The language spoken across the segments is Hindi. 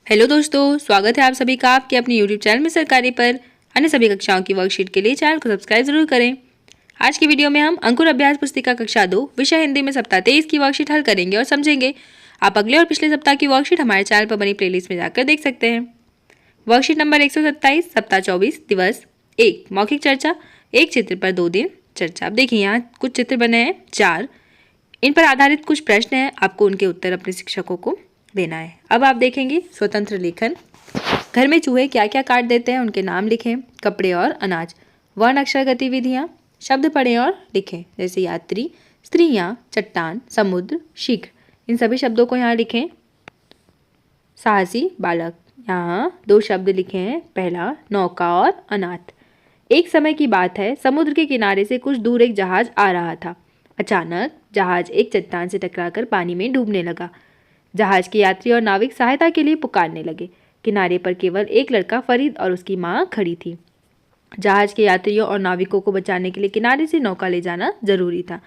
हेलो दोस्तों, स्वागत है आप सभी का आपके अपने यूट्यूब चैनल में सरकारी पर। अन्य सभी कक्षाओं की वर्कशीट के लिए चैनल को सब्सक्राइब जरूर करें। आज की वीडियो में हम अंकुर अभ्यास पुस्तिका कक्षा 2 विषय हिंदी में सप्ताह 23 की वर्कशीट हल करेंगे और समझेंगे। आप अगले और पिछले सप्ताह की वर्कशीट हमारे चैनल पर बनी प्लेलिस्ट में जाकर देख सकते हैं। वर्कशीट नंबर 127 सप्ताह 24 दिवस 1 मौखिक चर्चा। एक चित्र पर 2 दिन चर्चा। अब देखिए यहाँ कुछ चित्र बने हैं 4। इन पर आधारित कुछ प्रश्न हैं, आपको उनके उत्तर अपने शिक्षकों को देना है। अब आप देखेंगे स्वतंत्र लेखन। घर में चूहे क्या क्या काट देते हैं उनके नाम लिखें। कपड़े और अनाज। वर्ण अक्षर गतिविधियाँ। शब्द पढ़ें और लिखें, जैसे यात्री, स्त्रियाँ, चट्टान, समुद्र, शीघ्र। इन सभी शब्दों को यहाँ लिखें। साहसी बालक, यहाँ 2 शब्द लिखे हैं। पहला नौका और अनाथ। एक समय की बात है, समुद्र के किनारे से कुछ दूर एक जहाज आ रहा था। अचानक जहाज एक चट्टान से टकराकर पानी में डूबने लगा। जहाज के यात्री और नाविक सहायता के लिए पुकारने लगे। किनारे पर केवल एक लड़का फरीद और उसकी मां खड़ी थी। जहाज के यात्रियों और नाविकों को बचाने के लिए किनारे से नौका ले जाना जरूरी था।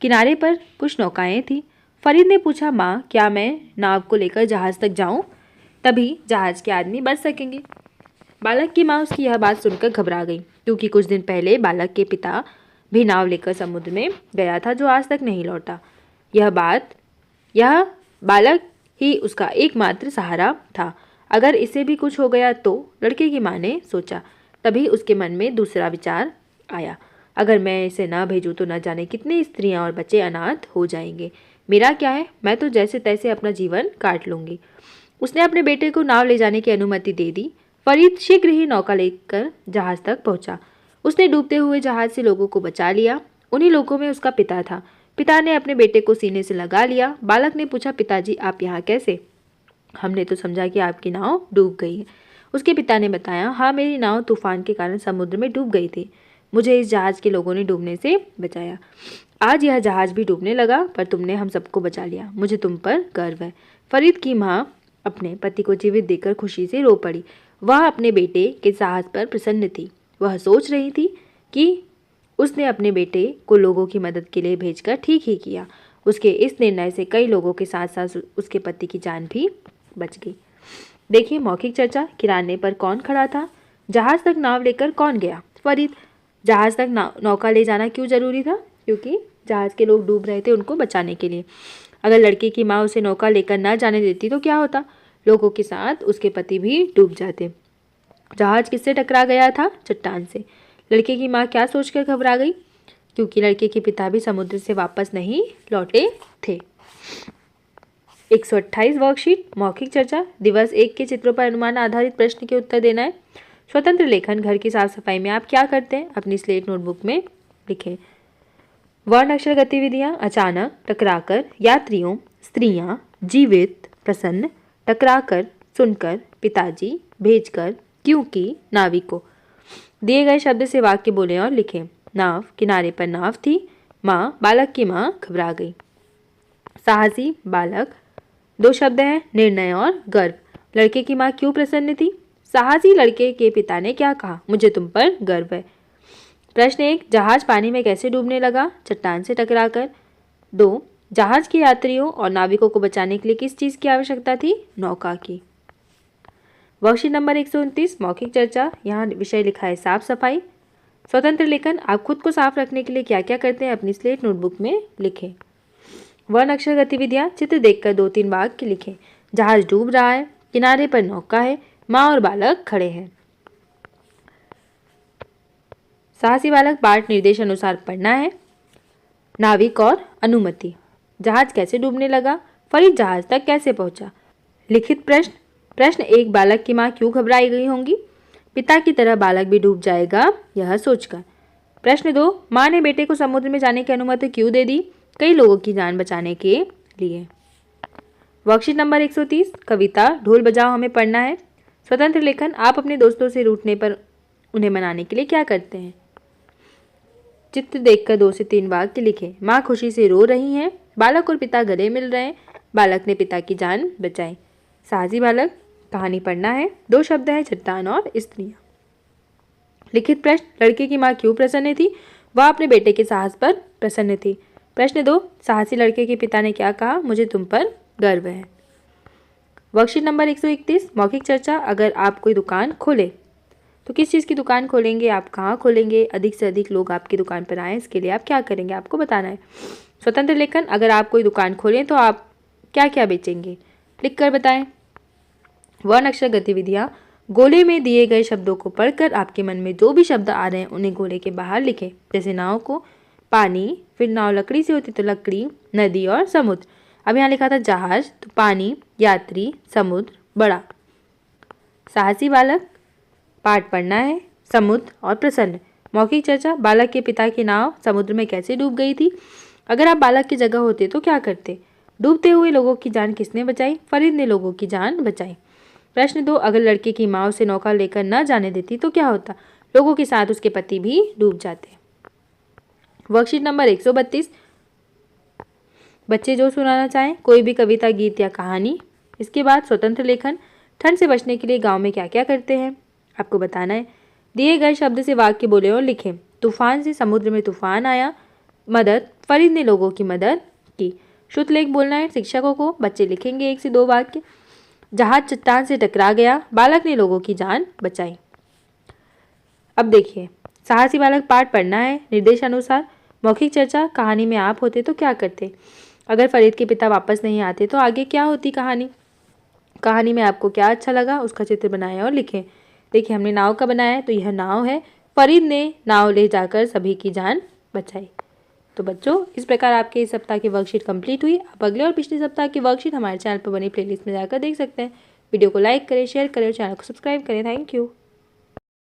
किनारे पर कुछ नौकाएं थीं। फरीद ने पूछा, माँ, क्या मैं नाव को लेकर जहाज तक जाऊं? तभी जहाज के आदमी बच सकेंगे। बालक की माँ उसकी यह बात सुनकर घबरा गई, क्योंकि कुछ दिन पहले बालक के पिता भी नाव लेकर समुद्र में गया था, जो आज तक नहीं लौटा। यह बालक ही उसका एकमात्र सहारा था। अगर इसे भी कुछ हो गया तो, लड़के की माँ ने सोचा। तभी उसके मन में दूसरा विचार आया, अगर मैं इसे ना भेजूं तो न जाने कितनी स्त्रियां और बच्चे अनाथ हो जाएंगे। मेरा क्या है, मैं तो जैसे तैसे अपना जीवन काट लूंगी। उसने अपने बेटे को नाव ले जाने की अनुमति दे दी। फरीद शीघ्र ही नौका लेकर जहाज तक पहुंचा। उसने डूबते हुए जहाज से लोगों को बचा लिया। उन्हीं लोगों में उसका पिता था। पिता ने अपने बेटे को सीने से लगा लिया। बालक ने पूछा, पिताजी आप यहाँ कैसे? हमने तो समझा कि आपकी नाव डूब गई है। उसके पिता ने बताया, हाँ, मेरी नाव तूफान के कारण समुद्र में डूब गई थी। मुझे इस जहाज के लोगों ने डूबने से बचाया। आज यह जहाज भी डूबने लगा, पर तुमने हम सबको बचा लिया। मुझे तुम पर गर्व है। फरीद की माँ अपने पति को जीवित देखकर खुशी से रो पड़ी। वह अपने बेटे के साहस पर प्रसन्न थी। वह सोच रही थी कि उसने अपने बेटे को लोगों की मदद के लिए भेजकर ठीक ही किया। उसके इस निर्णय से कई लोगों के साथ साथ उसके पति की जान भी बच गई। देखिए मौखिक चर्चा। किराने पर कौन खड़ा था? जहाज तक नाव लेकर कौन गया? फरीद। जहाज तक नौका ले जाना क्यों जरूरी था? क्योंकि जहाज के लोग डूब रहे थे, उनको बचाने के लिए। अगर लड़के की माँ उसे नौका लेकर ना जाने देती तो क्या होता? लोगों के साथ उसके पति भी डूब जाते। जहाज किससे टकरा गया था? चट्टान से। लड़के की माँ क्या सोचकर घबरा गई? क्योंकि लड़के के पिता भी समुद्र से वापस नहीं लौटे थे। 128 वर्कशीट मौखिक चर्चा। दिवस 1 के चित्रों पर अनुमान आधारित प्रश्न के उत्तर देना है। स्वतंत्र लेखन। घर की साफ सफाई में आप क्या करते हैं? अपनी स्लेट नोटबुक में लिखें। वर्ण अक्षर गतिविधियाँ। अचानक, टकराकर, यात्रियों, स्त्रियाँ, जीवित, प्रसन्न, टकराकर, सुनकर, पिताजी, भेजकर, क्योंकि, नाविकों। दिए गए शब्द से वाक्य बोलें और लिखें। नाव, किनारे पर नाव थी। माँ, बालक की माँ घबरा गई। साहसी बालक। 2 शब्द हैं, निर्णय और गर्व। लड़के की माँ क्यों प्रसन्न थी? साहसी लड़के के पिता ने क्या कहा? मुझे तुम पर गर्व है। प्रश्न 1, जहाज पानी में कैसे डूबने लगा? चट्टान से टकराकर। 2, जहाज के यात्रियों और नाविकों को बचाने के लिए किस चीज़ की आवश्यकता थी? नौका की। वर्कशीट नंबर 129 मौखिक चर्चा। यहाँ विषय लिखा है साफ सफाई। स्वतंत्र लेखन। आप खुद को साफ रखने के लिए क्या क्या करते हैं? अपनी स्लेट नोटबुक में लिखें। वर्ण अक्षर गतिविधियाँ। चित्र देखकर 2-3 वाक्य लिखें। जहाज डूब रहा है। किनारे पर नौका है। माँ और बालक खड़े हैं। साहसी बालक। पाठ निर्देश अनुसार पढ़ना है। नाविक और अनुमति। जहाज कैसे डूबने लगा? फरीद जहाज तक कैसे पहुंचा? लिखित प्रश्न। प्रश्न 1, बालक की माँ क्यों घबराई गई होंगी? पिता की तरह बालक भी डूब जाएगा, यह सोचकर। प्रश्न 2, माँ ने बेटे को समुद्र में जाने की अनुमति क्यों दे दी? कई लोगों की जान बचाने के लिए। वर्कशीट नंबर 130 कविता। ढोल बजाओ हमें पढ़ना है। स्वतंत्र लेखन। आप अपने दोस्तों से रूठने पर उन्हें मनाने के लिए क्या करते हैं? चित्र देखकर 2 से 3 वाक्य लिखें। माँ खुशी से रो रही हैं। बालक और पिता गले मिल रहे हैं। बालक ने पिता की जान बचाई। साहसी बालक। कहानी पढ़ना है। 2 शब्द हैं, चट्टान और स्त्रियाँ। लिखित प्रश्न। लड़के की माँ क्यों प्रसन्न थी? वह अपने बेटे के साहस पर प्रसन्न थी। प्रश्न 2, साहसी लड़के के पिता ने क्या कहा? मुझे तुम पर गर्व है। वर्कशीट नंबर 131 मौखिक चर्चा। अगर आप कोई दुकान खोले तो किस चीज़ की दुकान खोलेंगे, आप कहाँ खोलेंगे, अधिक से अधिक लोग आपकी दुकान पर आएँ इसके लिए आप क्या करेंगे, आपको बताना है। स्वतंत्र लेखन, अगर आप कोई दुकान खोलें तो आप क्या क्या बेचेंगे, लिख कर बताएं। वर्ण अक्षर गतिविधियाँ, गोले में दिए गए शब्दों को पढ़कर आपके मन में जो भी शब्द आ रहे हैं उन्हें गोले के बाहर लिखें। जैसे नाव को पानी, फिर नाव लकड़ी से होती तो लकड़ी, नदी और समुद्र। अब यहाँ लिखा था जहाज, तो पानी, यात्री, समुद्र, बड़ा। साहसी बालक, पाठ पढ़ना है, समुद्र और प्रसन्न। मौखिक चर्चा, बालक के पिता की नाव समुद्र में कैसे डूब गई थी। अगर आप बालक की जगह होते तो क्या करते। डूबते हुए लोगों की जान किसने बचाई, फरीद ने लोगों की जान बचाई। प्रश्न 2, अगर लड़के की माँ उसे नौका लेकर न जाने देती तो क्या होता। लोगों के साथ उसके पति भी डूब जाते। वर्कशीट नंबर 132, बच्चे जो सुनाना चाहें, कोई भी कविता, गीत या कहानी। इसके बाद स्वतंत्र लेखन, ठंड से बचने के लिए गांव में क्या क्या करते हैं आपको बताना है। दिए गए शब्द से वाक्य बोले और लिखें। तूफान से समुद्र में तूफान आया, मदद, फरीद ने लोगों की मदद की। शुद्ध लेख बोलना है शिक्षकों को, बच्चे लिखेंगे 1 से 2 वाक्य। जहाज चट्टान से टकरा गया, बालक ने लोगों की जान बचाई। अब देखिए, साहसी बालक, पाठ पढ़ना है, निर्देशानुसार। मौखिक चर्चा, कहानी में आप होते तो क्या करते। अगर फरीद के पिता वापस नहीं आते तो आगे क्या होती कहानी। कहानी में आपको क्या अच्छा लगा उसका चित्र बनाएं और लिखें। देखिए, हमने नाव का बनाया है, तो यह नाव है, फरीद ने नाव ले जाकर सभी की जान बचाई। तो बच्चों, इस प्रकार आपके इस सप्ताह की वर्कशीट कंप्लीट हुई। आप अगले और पिछले सप्ताह की वर्कशीट हमारे चैनल पर बनी प्लेलिस्ट में जाकर देख सकते हैं। वीडियो को लाइक करें, शेयर करें और चैनल को सब्सक्राइब करें। Thank you.